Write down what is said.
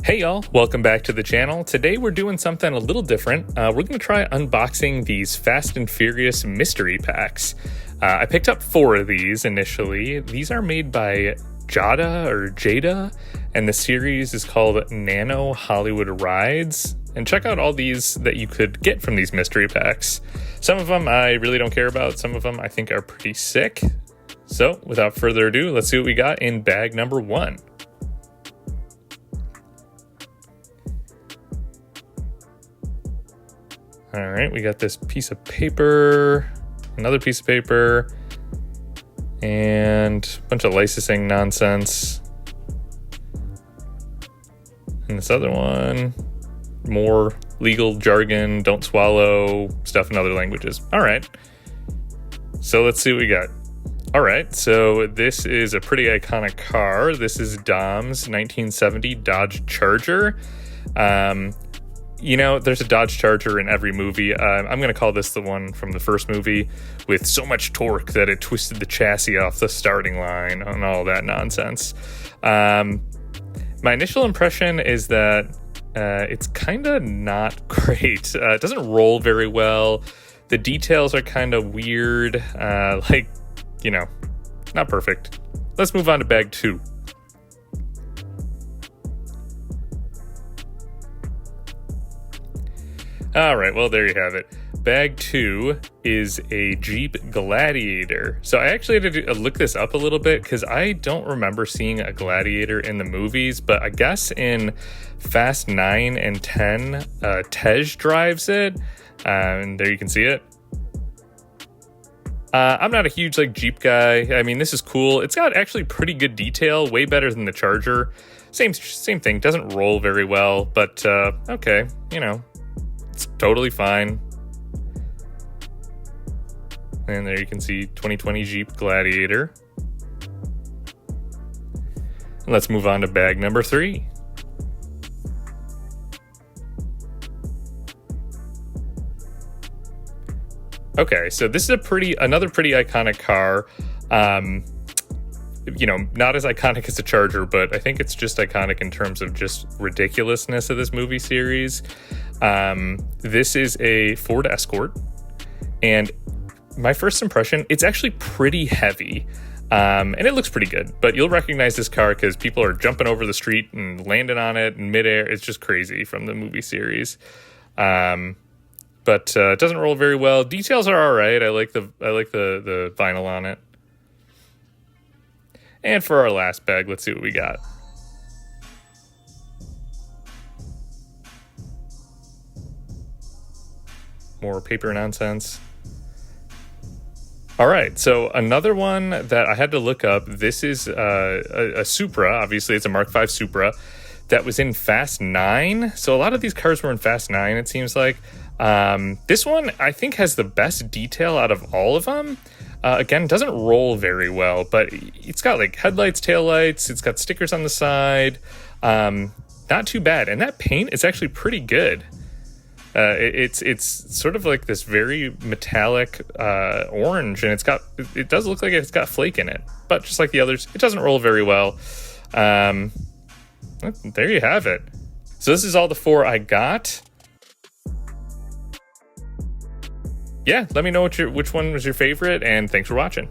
Hey y'all, welcome back to the channel. Today we're doing something a little different. We're going to try unboxing these Fast and Furious mystery packs. I picked up 4 of these initially. These are made by Jada, and the series is called Nano Hollywood Rides. And check out all these that you could get from these mystery packs. Some of them I really don't care about. Some of them I think are pretty sick. So without further ado, let's see what we got in bag number 1. All right, we got this piece of paper, another piece of paper, and a bunch of licensing nonsense. And this other one, more legal jargon, don't swallow, stuff in other languages. All right, so let's see what we got. All right, so this is a pretty iconic car. This is Dom's 1970 Dodge Charger. You know, there's a Dodge Charger in every movie. I'm going to call this the one from the first movie with so much torque that it twisted the chassis off the starting line and all that nonsense. My initial impression is that it's kind of not great. It doesn't roll very well. The details are kind of weird. Not perfect. Let's move on to bag 2. All right, well, there you have it. Bag 2 is a Jeep Gladiator. So I actually had to look this up a little bit because I don't remember seeing a Gladiator in the movies, but I guess in Fast 9 and 10, Tej drives it, and there you can see it. I'm not a huge Jeep guy. I mean, this is cool. It's got actually pretty good detail, way better than the Charger. Same thing, doesn't roll very well, but okay, it's totally fine. And there you can see 2020 Jeep Gladiator. And let's move on to bag number 3. Okay, so this is another pretty iconic car. Not as iconic as the Charger, but I think it's just iconic in terms of just ridiculousness of this movie series. This is a Ford Escort, and my first impression, it's actually pretty heavy, and it looks pretty good, but you'll recognize this car because people are jumping over the street and landing on it in midair. It's just crazy from the movie series. But it doesn't roll very well. Details are all right. I like the vinyl on it. And for our last bag, let's see what we got. More paper nonsense. All right, so another one that I had to look up. This is a Supra. Obviously, it's a Mark V Supra that was in Fast 9. So a lot of these cars were in Fast 9, it seems like. This one, I think, has the best detail out of all of them. Again, doesn't roll very well, but it's got headlights, taillights. It's got stickers on the side. Not too bad. And that paint is actually pretty good. It's sort of like this very metallic orange, and it does look like it's got flake in it. But just like the others, it doesn't roll very well. There you have it. So this is all the 4 I got. Yeah, let me know which one was your favorite, and thanks for watching.